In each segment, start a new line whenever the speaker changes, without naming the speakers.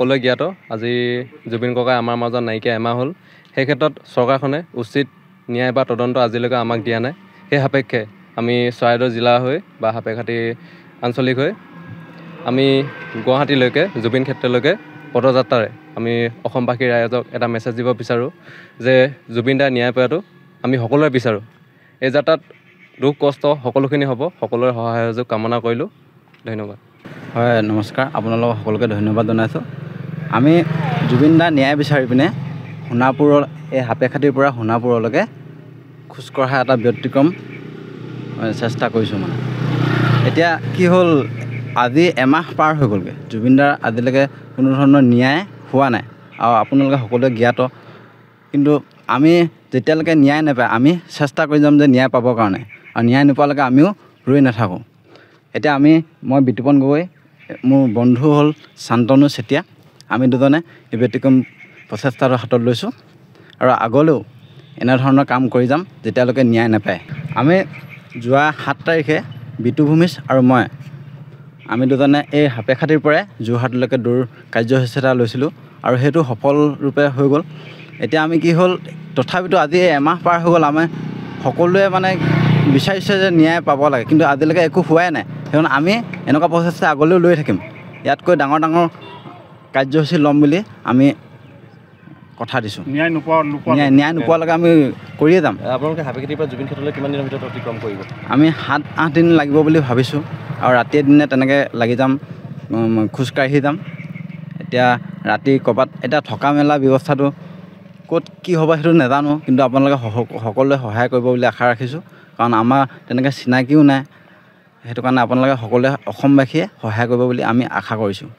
সকলোৱে জ্ঞাত আজি জুবিন ককাই আমাৰ মাজত নাইকিয়া এমাহ হ'ল। সেই ক্ষেত্ৰত চৰকাৰখনে উচিত ন্যায় বা তদন্ত আজিলৈকে আমাক দিয়া নাই। সেই সাপেক্ষে আমি চৰাইদেউ জিলা হৈ বা সাপেখাতী আঞ্চলিক হৈ আমি গুৱাহাটীলৈকে জুবিন ক্ষেত্ৰলৈকে পদযাত্ৰাৰে আমি অসমবাসী ৰাইজক এটা মেছেজ দিব বিচাৰোঁ যে জুবিন দাই ন্যায় পোৱাটো আমি সকলোৱে বিচাৰোঁ। এই যাত্ৰাত দুখ কষ্ট সকলোখিনি হ'ব, সকলোৰে সহায় সহযোগ কামনা কৰিলোঁ। ধন্যবাদ।
হয়, নমস্কাৰ। আপোনালোকক সকলোকে ধন্যবাদ জনাইছোঁ। আমি জুবিন দাৰ ন্যায় বিচাৰি পিনে সোণাপুৰৰ এই সাপেখাতীৰ পৰা সোণাপুৰলৈকে খোজকঢ়া এটা ব্যতিক্ৰম চেষ্টা কৰিছোঁ। এতিয়া কি হ'ল, আজি এমাহ পাৰ হৈ গ'লগৈ, জুবিন দাৰ আজিলৈকে কোনো ধৰণৰ ন্যায় হোৱা নাই আৰু আপোনালোকে সকলোৱে জ্ঞাত। কিন্তু আমি যেতিয়ালৈকে ন্যায় নাপায় আমি চেষ্টা কৰি যাম যে ন্যায় পাবৰ কাৰণে, আৰু ন্যায় নোপোৱালৈকে আমিও ৰৈ নাথাকোঁ। এতিয়া মই বিতুপন গগৈ, মোৰ বন্ধু হ'ল শান্তনু চেতিয়া। আমি দুজনে এই ব্যতিক্ৰম প্ৰচেষ্টাটো হাতত লৈছোঁ আৰু আগলৈও এনেধৰণৰ কাম কৰি যাম যেতিয়ালৈকে ন্যায় নাপায়। আমি যোৱা 7 তাৰিখে বিতুভূমিজ আৰু আমি দুজনে এই সাপেখাতীৰ পৰাই যোৰহাটলৈকে দৌৰ কাৰ্যসূচী এটা লৈছিলোঁ আৰু সেইটো সফলৰূপে হৈ গ'ল। এতিয়া আমি কি হ'ল, তথাপিতো আজি এমাহ পাৰ হৈ গ'ল, আমি সকলোৱে বিচাৰিছে যে ন্যায় পাব লাগে, কিন্তু আজিলৈকে একো হোৱাই নাই। সেইকাৰণে আমি এনেকুৱা প্ৰচেষ্টা আগলৈও লৈ থাকিম। ইয়াতকৈ ডাঙৰ কাৰ্যসূচী ল'ম বুলি আমি কথা দিছোঁ। ন্যায় নোপোৱালৈকে আমি কৰিয়ে যাম।
আপোনালোকে সাপেখাতীৰ পৰা জুবিন ক্ষেত্ৰলৈ কিমান দিনৰ ভিতৰত অতিক্ৰম কৰিব?
আমি 7-8 দিন লাগিব বুলি ভাবিছোঁ আৰু ৰাতিয়ে দিনে তেনেকৈ লাগি যাম, খোজকাঢ়ি যাম। এতিয়া ৰাতি ক'ৰবাত এতিয়া থকা মেলা ব্যৱস্থাটো ক'ত কি হ'ব সেইটো নাজানো, কিন্তু আপোনালোকে সকলোৱে সহায় কৰিব বুলি আশা ৰাখিছোঁ। কাৰণ আমাৰ তেনেকৈ চিনাকিও নাই, সেইটো কাৰণে আপোনালোকে সকলোৱে অসমবাসীয়ে সহায় কৰিব বুলি আমি আশা কৰিছোঁ।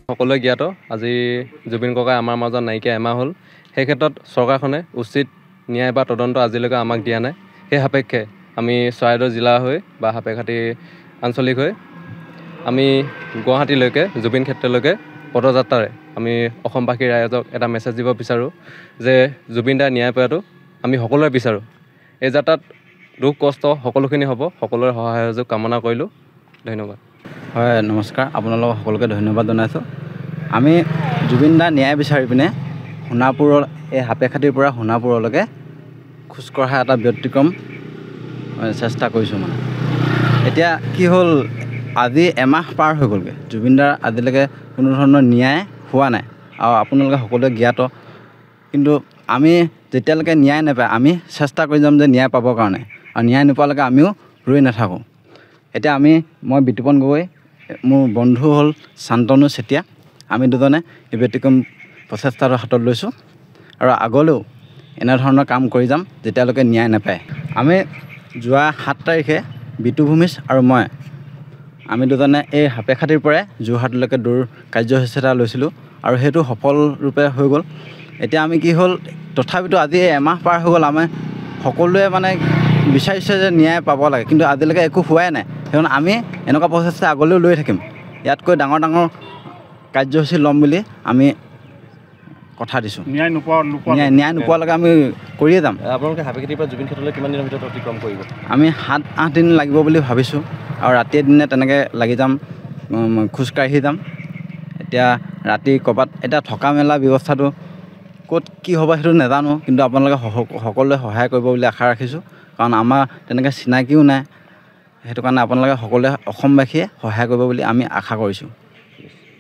সকলোৱে জ্ঞাত আজি জুবিন ককাই আমাৰ মাজত নাইকিয়া এমাহ হ'ল। সেই ক্ষেত্ৰত চৰকাৰখনে উচিত ন্যায় বা তদন্ত আজিলৈকে আমাক দিয়া নাই। সেই সাপেক্ষে আমি চৰাইদেউ জিলা হৈ বা সাপেখাতী আঞ্চলিক হৈ আমি গুৱাহাটীলৈকে জুবিন ক্ষেত্ৰলৈকে পদযাত্ৰাৰে আমি অসমবাসী ৰাইজক এটা মেছেজ দিব বিচাৰোঁ যে জুবিন দাই ন্যায় পোৱাটো আমি সকলোৱে বিচাৰোঁ। এই যাত্ৰাত দুখ কষ্ট সকলোখিনি হ'ব, সকলোৰে সহায় সহযোগ কামনা কৰিলোঁ। ধন্যবাদ।
হয়, নমস্কাৰ। আপোনালোকক সকলোকে ধন্যবাদ জনাইছোঁ। আমি জুবিন দাৰ ন্যায় বিচাৰি পিনে সোণাপুৰৰ এই সাপেখাতীৰ পৰা সোণাপুৰলৈকে খোজকঢ়া এটা ব্যতিক্ৰম চেষ্টা কৰিছোঁ। এতিয়া কি হ'ল, আজি এমাহ পাৰ হৈ গ'লগৈ, জুবিন দাৰ আজিলৈকে কোনো ধৰণৰ ন্যায় হোৱা নাই আৰু আপোনালোকে সকলোৱে জ্ঞাত। কিন্তু আমি যেতিয়ালৈকে ন্যায় নাপায় আমি চেষ্টা কৰি যাম যে ন্যায় পাবৰ কাৰণে, আৰু ন্যায় নোপোৱালৈকে আমিও ৰৈ নাথাকোঁ। এতিয়া মই বিতুপন গগৈ, মোৰ বন্ধু হ'ল শান্তনু চেতিয়া। আমি দুজনে এই ব্যতিক্ৰম প্ৰচেষ্টাটো হাতত লৈছোঁ আৰু আগলৈও এনেধৰণৰ কাম কৰি যাম যেতিয়ালৈকে ন্যায় নাপায়। আমি যোৱা 7 তাৰিখে বিতুভূমিজ আৰু আমি দুজনে এই সাপেখাতীৰ পৰাই যোৰহাটলৈকে দৌৰ কাৰ্যসূচী এটা লৈছিলোঁ আৰু সেইটো সফলৰূপে হৈ গ'ল। এতিয়া আমি কি হ'ল, তথাপিতো আজি এমাহ পাৰ হৈ গ'ল, আমি সকলোৱে বিচাৰিছে যে ন্যায় পাব লাগে, কিন্তু আজিলৈকে একো হোৱাই নাই। সেইকাৰণে আমি এনেকুৱা প্ৰচেষ্টা আগলৈও লৈ থাকিম। ইয়াতকৈ ডাঙৰ কাৰ্যসূচী ল'ম বুলি আমি কথা দিছোঁ। ন্যায় নোপোৱালৈকে আমি কৰিয়ে যাম।
আপোনালোকে সাপেখাতীৰ পৰা জুবিন ক্ষেত্ৰলৈ কিমান দিনৰ ভিতৰত অতিক্ৰম কৰিব?
আমি 7-8 দিন লাগিব বুলি ভাবিছোঁ আৰু ৰাতিয়ে দিনে তেনেকৈ লাগি যাম, খোজকাঢ়ি যাম। এতিয়া ৰাতি ক'ৰবাত এতিয়া থকা মেলা ব্যৱস্থাটো ক'ত কি হ'ব সেইটো নাজানো, কিন্তু আপোনালোকে সকলোৱে সহায় কৰিব বুলি আশা ৰাখিছোঁ। কাৰণ আমাৰ তেনেকৈ চিনাকিও নাই, সেইটো কাৰণে আপোনালোকে সকলোৱে অসমবাসীয়ে সহায় কৰিব বুলি আমি আশা কৰিছোঁ।